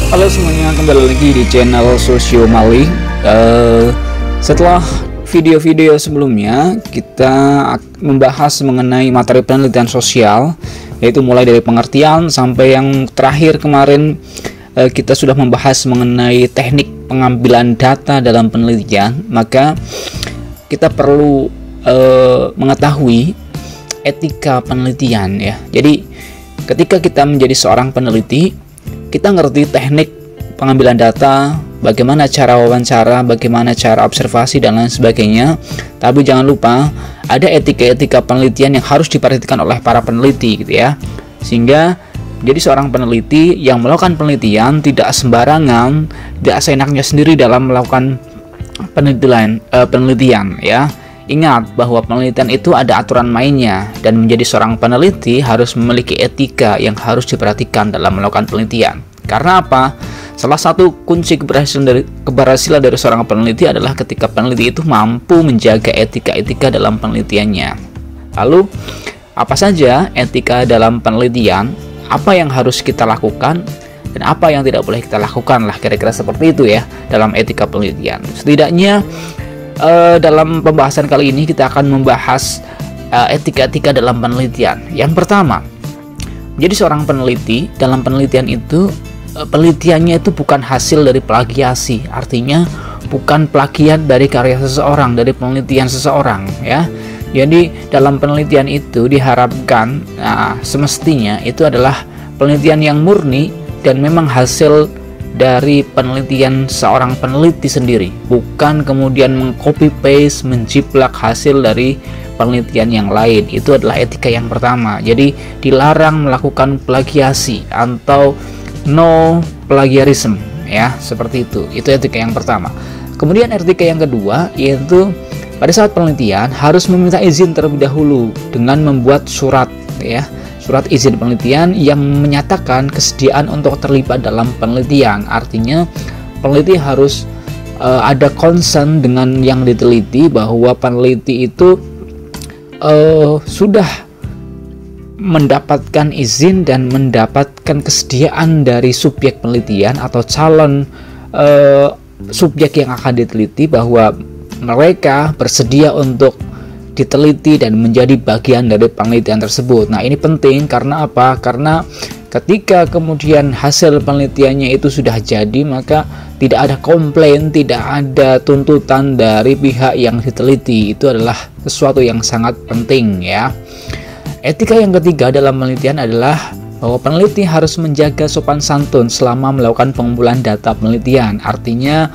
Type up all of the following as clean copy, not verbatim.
Halo semuanya, kembali lagi di channel Sosio Mali. Setelah video-video sebelumnya, kita membahas mengenai materi penelitian sosial, yaitu mulai dari pengertian sampai yang terakhir kemarin kita sudah membahas mengenai teknik pengambilan data dalam penelitian. Maka kita perlu mengetahui etika penelitian ya. Jadi ketika kita menjadi seorang peneliti, kita ngerti teknik pengambilan data, bagaimana cara wawancara, bagaimana cara observasi dan lain sebagainya. Tapi jangan lupa ada etika-etika penelitian yang harus diperhatikan oleh para peneliti gitu ya. Sehingga menjadi seorang peneliti yang melakukan penelitian tidak sembarangan, tidak seenaknya sendiri dalam melakukan penelitian ya. Ingat bahwa penelitian itu ada aturan mainnya, dan menjadi seorang peneliti harus memiliki etika yang harus diperhatikan dalam melakukan penelitian. Karena apa? Salah satu kunci keberhasilan dari seorang peneliti adalah ketika peneliti itu mampu menjaga etika-etika dalam penelitiannya. Lalu, apa saja etika dalam penelitian? Apa yang harus kita lakukan dan apa yang tidak boleh kita lakukan lah, kira-kira seperti itu ya dalam etika penelitian. Setidaknya dalam pembahasan kali ini kita akan membahas etika-etika dalam penelitian. Yang pertama, menjadi seorang peneliti dalam penelitian itu, penelitiannya itu bukan hasil dari plagiasi, artinya bukan plagiat dari karya seseorang, dari penelitian seseorang ya. Jadi dalam penelitian itu diharapkan semestinya itu adalah penelitian yang murni dan memang hasil dari penelitian seorang peneliti sendiri, bukan kemudian mengcopy paste, menjiplak hasil dari penelitian yang lain. Itu adalah etika yang pertama. Jadi dilarang melakukan plagiasi atau no plagiarism ya, seperti itu. Itu etika yang pertama. Kemudian etika yang kedua yaitu pada saat penelitian harus meminta izin terlebih dahulu dengan membuat surat ya. Surat izin penelitian yang menyatakan kesediaan untuk terlibat dalam penelitian. Artinya peneliti harus ada concern dengan yang diteliti, bahwa peneliti itu sudah mendapatkan izin dan mendapatkan kesediaan dari subjek penelitian atau calon subjek yang akan diteliti, bahwa mereka bersedia untuk diteliti dan menjadi bagian dari penelitian tersebut. Nah, ini penting karena apa? Karena ketika kemudian hasil penelitiannya itu sudah jadi, maka tidak ada komplain, tidak ada tuntutan dari pihak yang diteliti. Itu adalah sesuatu yang sangat penting ya. Etika yang ketiga dalam penelitian adalah bahwa peneliti harus menjaga sopan santun selama melakukan pengumpulan data penelitian. Artinya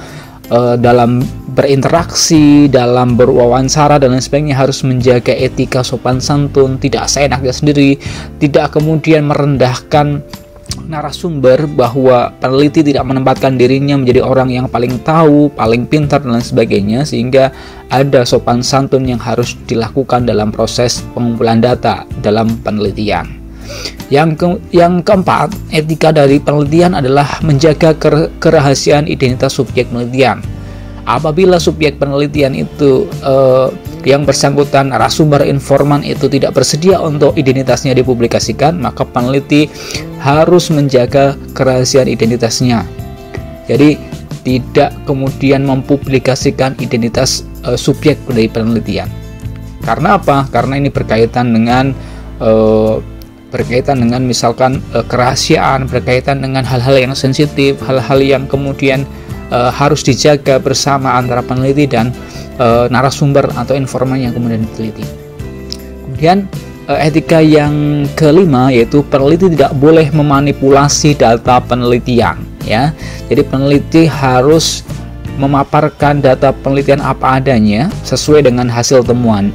dalam berinteraksi, dalam berwawancara dan lain sebagainya harus menjaga etika sopan santun, tidak seenaknya sendiri, tidak kemudian merendahkan narasumber, bahwa peneliti tidak menempatkan dirinya menjadi orang yang paling tahu, paling pintar dan lain sebagainya, sehingga ada sopan santun yang harus dilakukan dalam proses pengumpulan data dalam penelitian. Yang keempat, etika dari penelitian adalah menjaga kerahasiaan identitas subjek penelitian. Apabila subjek penelitian itu yang bersangkutan, narasumber, informan itu tidak bersedia untuk identitasnya dipublikasikan, maka peneliti harus menjaga kerahasiaan identitasnya. Jadi tidak kemudian mempublikasikan identitas subjek dari penelitian. Karena apa? Karena ini berkaitan dengan misalkan kerahasiaan, berkaitan dengan hal-hal yang sensitif, hal-hal yang kemudian harus dijaga bersama antara peneliti dan narasumber atau informan yang kemudian diteliti. Kemudian etika yang kelima yaitu peneliti tidak boleh memanipulasi data penelitian ya. Jadi peneliti harus memaparkan data penelitian apa adanya sesuai dengan hasil temuan,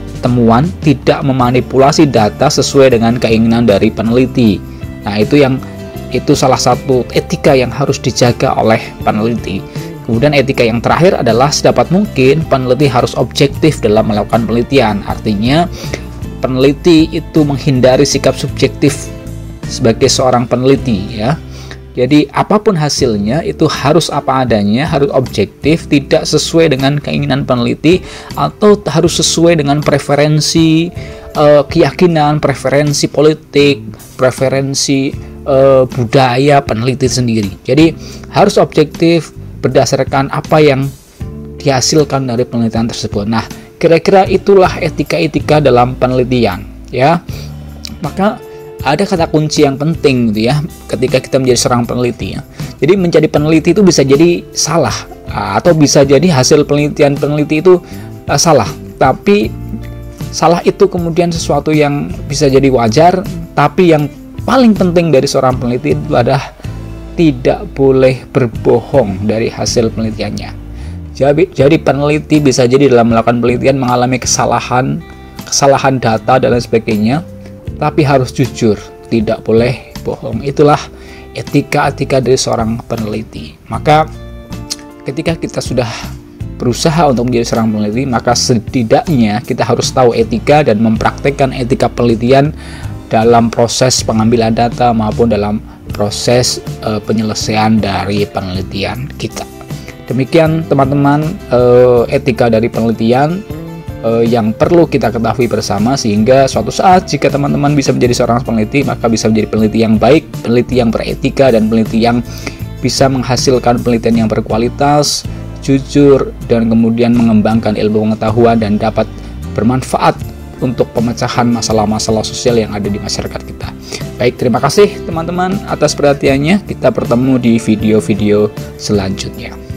tidak memanipulasi data sesuai dengan keinginan dari peneliti. Nah, itu salah satu etika yang harus dijaga oleh peneliti. Kemudian etika yang terakhir adalah sedapat mungkin peneliti harus objektif dalam melakukan penelitian. Artinya peneliti itu menghindari sikap subjektif sebagai seorang peneliti ya. Jadi apapun hasilnya itu harus apa adanya, harus objektif, tidak sesuai dengan keinginan peneliti atau harus sesuai dengan preferensi keyakinan, preferensi politik, preferensi budaya peneliti sendiri. Jadi harus objektif berdasarkan apa yang dihasilkan dari penelitian tersebut. Nah, kira-kira itulah etika-etika dalam penelitian, ya. Maka ada kata kunci yang penting gitu ya ketika kita menjadi seorang peneliti ya. Jadi menjadi peneliti itu bisa jadi salah, atau bisa jadi hasil penelitian peneliti itu salah. Tapi salah itu kemudian sesuatu yang bisa jadi wajar, tapi yang paling penting dari seorang peneliti itu adalah tidak boleh berbohong dari hasil penelitiannya. Jadi peneliti bisa jadi dalam melakukan penelitian mengalami kesalahan data dan lain sebagainya, tapi harus jujur, tidak boleh bohong. Itulah etika-etika dari seorang peneliti. Maka ketika kita sudah berusaha untuk menjadi seorang peneliti, maka setidaknya kita harus tahu etika dan mempraktekkan etika penelitian dalam proses pengambilan data maupun dalam proses penyelesaian dari penelitian kita. Demikian teman-teman, etika dari penelitian yang perlu kita ketahui bersama, sehingga suatu saat jika teman-teman bisa menjadi seorang peneliti, maka bisa menjadi peneliti yang baik, peneliti yang beretika, dan peneliti yang bisa menghasilkan penelitian yang berkualitas, jujur, dan kemudian mengembangkan ilmu pengetahuan dan dapat bermanfaat untuk pemecahan masalah-masalah sosial yang ada di masyarakat kita. Baik, terima kasih teman-teman atas perhatiannya. Kita bertemu di video-video selanjutnya.